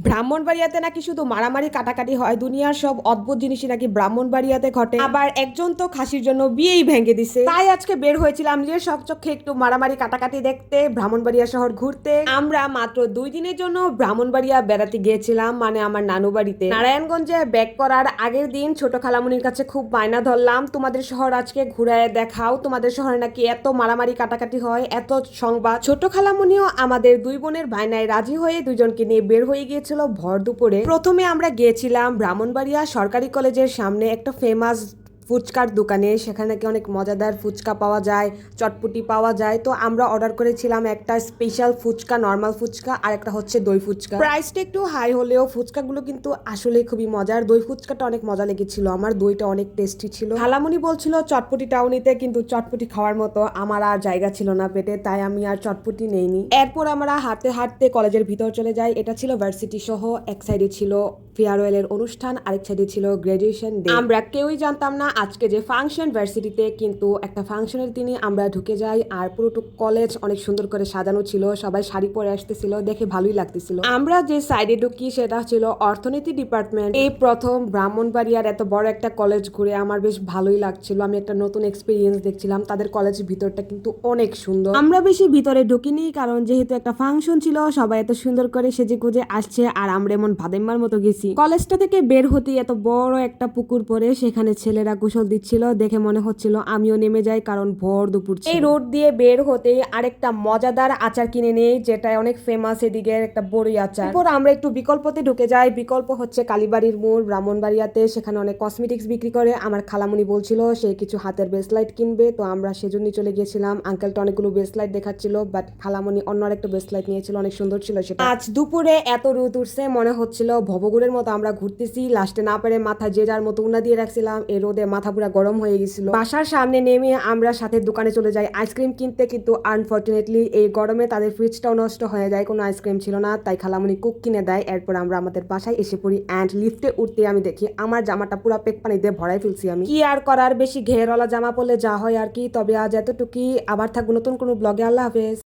ব্রাহ্মণবাড়িয়াতে নাকি শুধু মারামারি কাটাকাটি হয়, দুনিয়ার সব অদ্ভুত জিনিসই নাকি ব্রাহ্মণবাড়িয়াতে ঘটে। আবার একজন তো খাসির জন্য বিয়েই ভেঙে দিছে। তাই আজকে বের হয়েছিলাম যে চকচকে একটু মারামারি কাটাকাটি দেখতে, ব্রাহ্মণবাড়িয়া শহর ঘুরতে। আমরা মাত্র 2 দিনের জন্য ব্রাহ্মণবাড়িয়া বেড়াতে গিয়েছিলাম, মানে আমার নানু বাড়িতে। নারায়ণগঞ্জে ব্যাক করার আগের দিন ছোট খালামুনির কাছে খুব বায়না ধরলাম, তোমাদের শহর আজকে ঘুরায় দেখাও, তোমাদের শহরে নাকি এত মারামারি কাটাকাটি হয়, এত সংবাদ। ছোট খালামুনিও আমাদের 2 বোনের বায়নায় রাজি হয়ে 2জনকে নিয়ে বের হয়ে গিয়েছিল ভর দুপুরে। প্রথমে আমরা গিয়েছিলাম ব্রাহ্মণবাড়িয়া সরকারি কলেজের সামনে একটা ফেমাস ফুচকার দোকানে। সেখানে নাকি অনেক মজাদার ফুচকা পাওয়া যায়, চটপটি পাওয়া যায়। তো আমরা অর্ডার করেছিলাম একটা স্পেশাল ফুচকা, নর্মাল ফুচকা, আর একটা হচ্ছে দই ফুচকা। প্রাইসটা একটু হাই হলেও ফুচকাগুলো কিন্তু আসলে খুবই মজার। দই ফুচকাটা অনেক মজা লেগেছিল আমার, দইটা অনেক টেস্টি ছিল। খালামুনি বলছিল চটপটিটাও নিতে, কিন্তু চটপটি খাওয়ার মতো আমার আর জায়গা ছিল না পেটে, তাই আমি আর চটপটি নেইনি। এরপর আমরা হাঁটতে হাঁটতে কলেজের ভিতর চলে যাই। এটা ছিল ভার্সিটি সহ, এক সাইডে ছিল ফেয়ারওয়েলের অনুষ্ঠান, আরেক সাইডে ছিল গ্রাজুয়েশন ডে। আমরা কেউই জানতাম না আজকে যে ফাংশন ভার্সিটিতে, কিন্তু একটা ফাংশনের দিনে আমরা ঢুকে যাই। আর পুরোটুক কলেজ অনেক সুন্দর করে সাজানো ছিল, সবাই শাড়ি পরে আসতেছিল, দেখে ভালোই লাগতেছিল। আমরা যে সাইডে ঢুকি সেটা ছিল অর্থনীতি ডিপার্টমেন্ট। এই প্রথম ব্রাহ্মণবাড়িয়ার এত বড় একটা কলেজ ঘুরে আমার বেশ ভালোই লাগছিল। আমি একটা নতুন এক্সপিরিয়েন্স দেখছিলাম। তাদের কলেজের ভিতরটা কিন্তু অনেক সুন্দর। আমরা বেশি ভিতরে ঢুকিনি, কারণ যেহেতু একটা ফাংশন ছিল, সবাই এত সুন্দর করে সেজে গুজে আসছে, আর আমরা এমন ভাদেম্মার মতো গেছি। কলেজটা থেকে বের হতে এত বড় একটা পুকুর পরে, সেখানে ছেলেরা গোসল দিচ্ছিল, দেখে মনে হচ্ছিল আমিও নেমে যাই, কারণ ভর দুপুর ছিল। এই রোড দিয়ে বের হতে আরেকটা মজাদার আচার কিনে নেই, যেটা অনেক ফেমাস এদিকে, একটা বড়ই আচার। এরপর আমরা একটু বিকল্পতে ঢুকে যাই। বিকল্প হচ্ছে কালীবাড়ির মোড় ব্রাহ্মণবাড়িয়াতে। সেখানে অনেক কসমেটিক্স বিক্রি করে। আমার খালামুনি বলছিল সে কিছু হাতের ব্রেসলাইট কিনবে, তো আমরা সেজন্যই চলে গিয়েছিলাম। আঙ্কেলটা অনেকগুলো ব্রেসলাইট দেখাচ্ছিল, বাট খালামুনি অন্য আরেকটা ব্রেসলাইট নিয়েছিল, অনেক সুন্দর ছিল সেটা। আজ দুপুরে এত রোদ উঠছে, মনে হচ্ছিল ভবগুড়ের মতো আমরা ঘুরতেছি। লাস্টে না পারে মাথা যে যার মতো উনা দিয়ে রাখছিলাম, এই রোদে মাথা পুরা গরম হয়ে গেছিল। বাসার সামনে নেমে আমরা সাথে দোকানে চলে যাই আইসক্রিম কিনতে, কিন্তু আনফর্চুনেটলি এই গরমে তাদের ফ্রিজটাও নষ্ট হয়ে যায়, কোনো আইসক্রিম ছিল না। তাই খালামুনি কুক কিনে দেয়। এরপর আমরা আমাদের বাসায় এসে পড়ি, অ্যান্ড লিফটে উঠতে আমি দেখি আমার জামাটা পুরা পেক পানি দিয়ে ভরাই ফেলছি আমি। কি আর করার, বেশি ঘেরওয়ালা জামা পরলে যা হয় আর কি। তবে আজ এতটুকুই, আবার থাকবো নতুন কোনো ব্লগে। আল্লাহ হাফেজ।